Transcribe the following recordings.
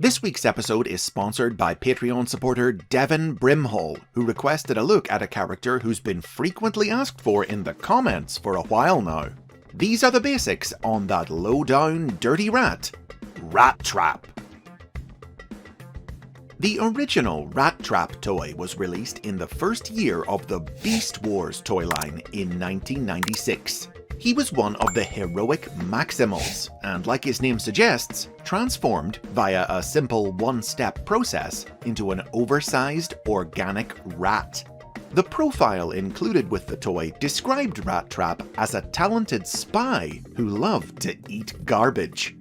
This week's episode is sponsored by Patreon supporter Devin Brimhall, who requested a look at a character who's been frequently asked for in the comments for a while now. These are the basics on that low-down, dirty rat, RATTRAP. The original RATTRAP toy was released in the first year of the Beast Wars toy line in 1996. He was one of the heroic Maximals, and like his name suggests, transformed via a simple one-step process into an oversized organic rat. The profile included with the toy described RATTRAP as a talented spy who loved to eat garbage.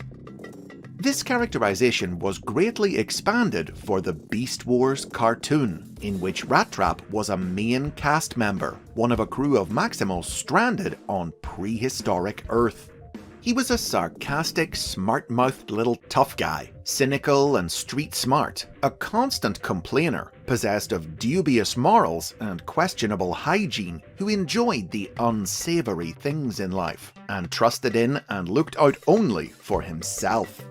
This characterization was greatly expanded for the Beast Wars cartoon, in which RATTRAP was a main cast member, one of a crew of Maximals stranded on prehistoric Earth. He was a sarcastic, smart-mouthed little tough guy, cynical and street smart, a constant complainer, possessed of dubious morals and questionable hygiene, who enjoyed the unsavory things in life, and trusted in and looked out only for himself.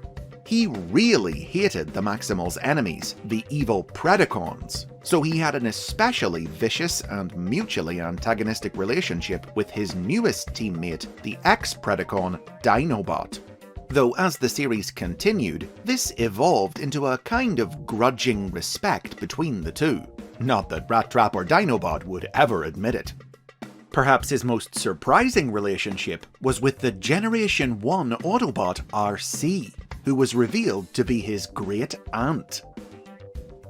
He really hated the Maximals' enemies, the evil Predacons, so he had an especially vicious and mutually antagonistic relationship with his newest teammate, the ex-Predacon Dinobot. Though as the series continued, this evolved into a kind of grudging respect between the two. Not that RATTRAP or Dinobot would ever admit it. Perhaps his most surprising relationship was with the Generation 1 Autobot RC, who was revealed to be his great aunt.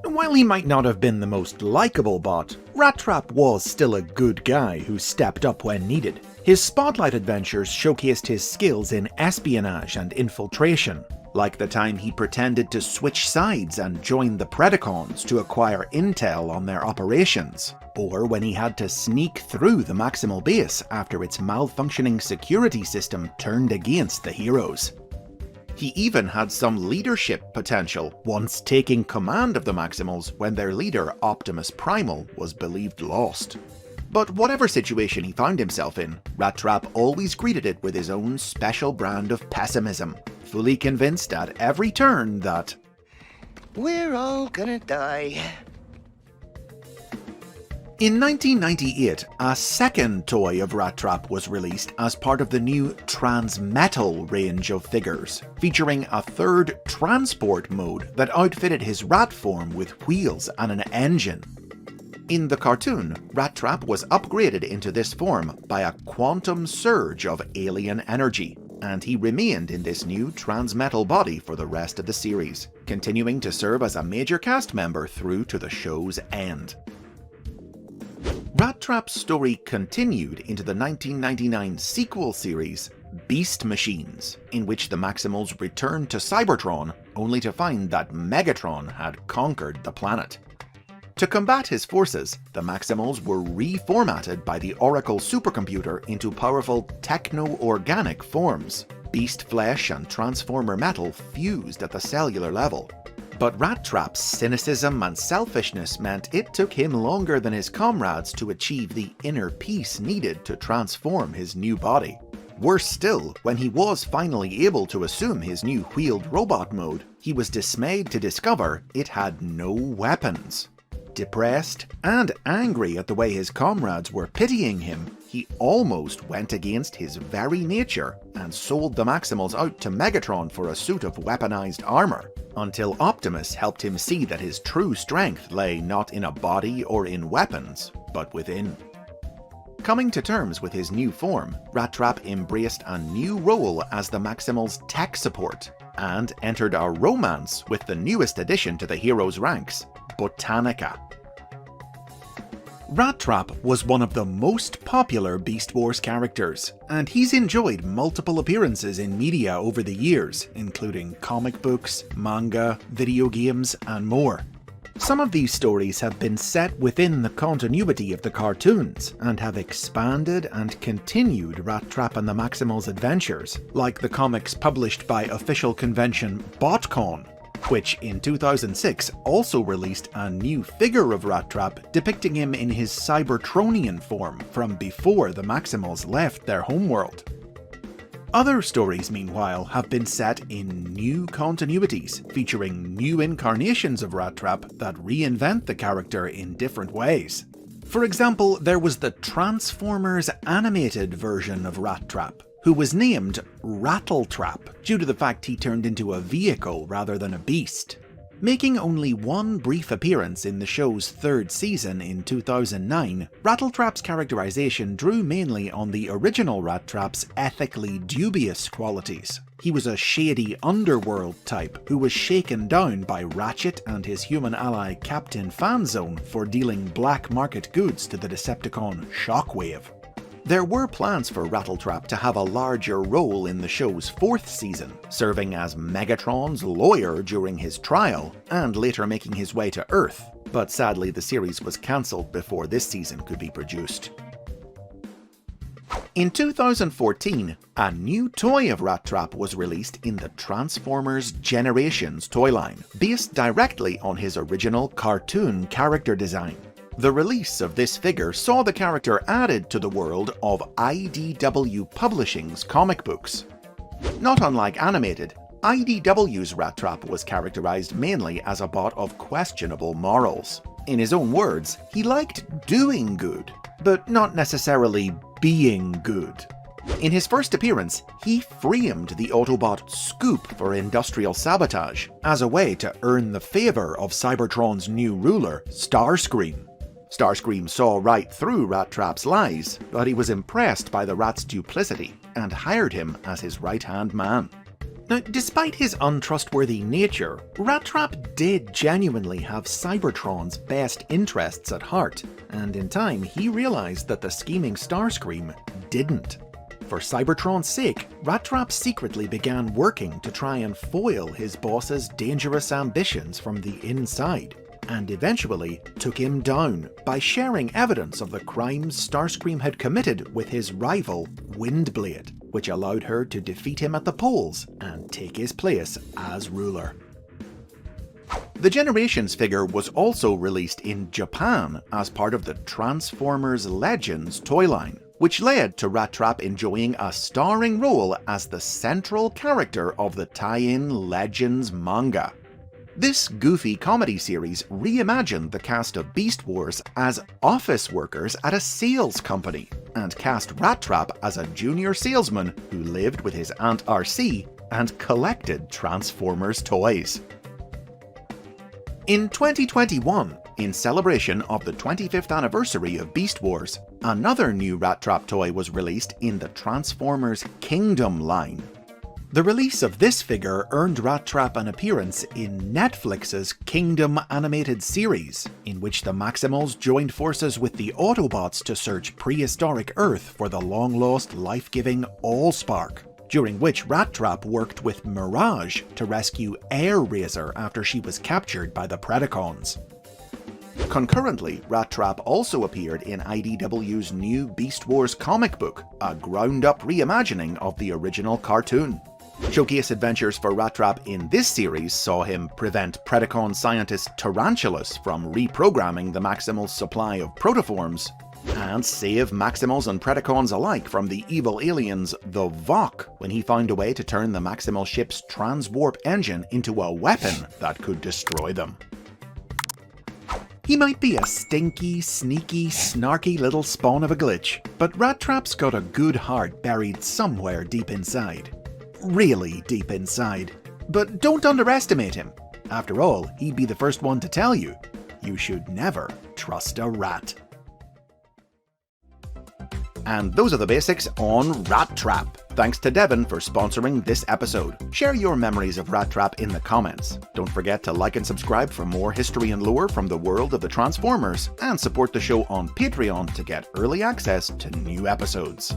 While he might not have been the most likeable bot, RATTRAP was still a good guy who stepped up when needed. His Spotlight adventures showcased his skills in espionage and infiltration, like the time he pretended to switch sides and join the Predacons to acquire intel on their operations, or when he had to sneak through the Maximal base after its malfunctioning security system turned against the heroes. He even had some leadership potential, once taking command of the Maximals when their leader Optimus Primal was believed lost. But whatever situation he found himself in, RATTRAP always greeted it with his own special brand of pessimism, fully convinced at every turn that we're all gonna die. In 1998, a second toy of RATTRAP was released as part of the new Transmetal range of figures, featuring a third transport mode that outfitted his rat form with wheels and an engine. In the cartoon, RATTRAP was upgraded into this form by a quantum surge of alien energy, and he remained in this new Transmetal body for the rest of the series, continuing to serve as a major cast member through to the show's end. RATTRAP's story continued into the 1999 sequel series, Beast Machines, in which the Maximals returned to Cybertron only to find that Megatron had conquered the planet. To combat his forces, the Maximals were reformatted by the Oracle supercomputer into powerful techno-organic forms, beast flesh and transformer metal fused at the cellular level. But RATTRAP's cynicism and selfishness meant it took him longer than his comrades to achieve the inner peace needed to transform his new body. Worse still, when he was finally able to assume his new wheeled robot mode, he was dismayed to discover it had no weapons. Depressed and angry at the way his comrades were pitying him, he almost went against his very nature and sold the Maximals out to Megatron for a suit of weaponized armor, until Optimus helped him see that his true strength lay not in a body or in weapons, but within. Coming to terms with his new form, RATTRAP embraced a new role as the Maximals' tech support, and entered a romance with the newest addition to the hero's ranks, Botanica. RATTRAP was one of the most popular Beast Wars characters, and he's enjoyed multiple appearances in media over the years, including comic books, manga, video games, and more. Some of these stories have been set within the continuity of the cartoons, and have expanded and continued RATTRAP and the Maximals' adventures, like the comics published by official convention BotCon, which in 2006 also released a new figure of RATTRAP depicting him in his Cybertronian form from before the Maximals left their homeworld. Other stories, meanwhile, have been set in new continuities, featuring new incarnations of RATTRAP that reinvent the character in different ways. For example, there was the Transformers animated version of RATTRAP, who was named RATTRAP due to the fact he turned into a vehicle rather than a beast. Making only one brief appearance in the show's third season in 2009, RATTRAP's characterization drew mainly on the original RATTRAP's ethically dubious qualities. He was a shady underworld type who was shaken down by Ratchet and his human ally Captain Fanzone for dealing black market goods to the Decepticon Shockwave. There were plans for RATTRAP to have a larger role in the show's fourth season, serving as Megatron's lawyer during his trial, and later making his way to Earth, but sadly the series was cancelled before this season could be produced. In 2014, a new toy of RATTRAP was released in the Transformers Generations toy line, based directly on his original cartoon character design. The release of this figure saw the character added to the world of IDW Publishing's comic books. Not unlike animated, IDW's RATTRAP was characterized mainly as a bot of questionable morals. In his own words, he liked doing good, but not necessarily being good. In his first appearance, he framed the Autobot Scoop for industrial sabotage, as a way to earn the favor of Cybertron's new ruler, Starscream. Starscream saw right through RATTRAP's lies, but he was impressed by the rat's duplicity and hired him as his right-hand man. Now, despite his untrustworthy nature, RATTRAP did genuinely have Cybertron's best interests at heart, and in time he realized that the scheming Starscream didn't. For Cybertron's sake, RATTRAP secretly began working to try and foil his boss's dangerous ambitions from the inside, and eventually took him down by sharing evidence of the crimes Starscream had committed with his rival, Windblade, which allowed her to defeat him at the polls and take his place as ruler. The Generations figure was also released in Japan as part of the Transformers Legends toy line, which led to RATTRAP enjoying a starring role as the central character of the tie-in Legends manga. This goofy comedy series reimagined the cast of Beast Wars as office workers at a sales company, and cast RATTRAP as a junior salesman who lived with his Aunt RC and collected Transformers toys. In 2021, in celebration of the 25th anniversary of Beast Wars, another new RATTRAP toy was released in the Transformers Kingdom line. The release of this figure earned RATTRAP an appearance in Netflix's Kingdom animated series, in which the Maximals joined forces with the Autobots to search prehistoric Earth for the long-lost life-giving Allspark, during which RATTRAP worked with Mirage to rescue Air-Razor after she was captured by the Predacons. Concurrently, RATTRAP also appeared in IDW's new Beast Wars comic book, a ground-up reimagining of the original cartoon. Showcase adventures for RATTRAP in this series saw him prevent Predacon scientist Tarantulas from reprogramming the Maximals' supply of protoforms, and save Maximals and Predacons alike from the evil aliens the Vok when he found a way to turn the Maximal ship's transwarp engine into a weapon that could destroy them. He might be a stinky, sneaky, snarky little spawn of a glitch, but RATTRAP's got a good heart buried somewhere deep inside. Really deep inside. But don't underestimate him. After all, he'd be the first one to tell you, you should never trust a rat. And those are the basics on RATTRAP. Thanks to Devon for sponsoring this episode. Share your memories of RATTRAP in the comments. Don't forget to like and subscribe for more history and lore from the world of the Transformers, and support the show on Patreon to get early access to new episodes.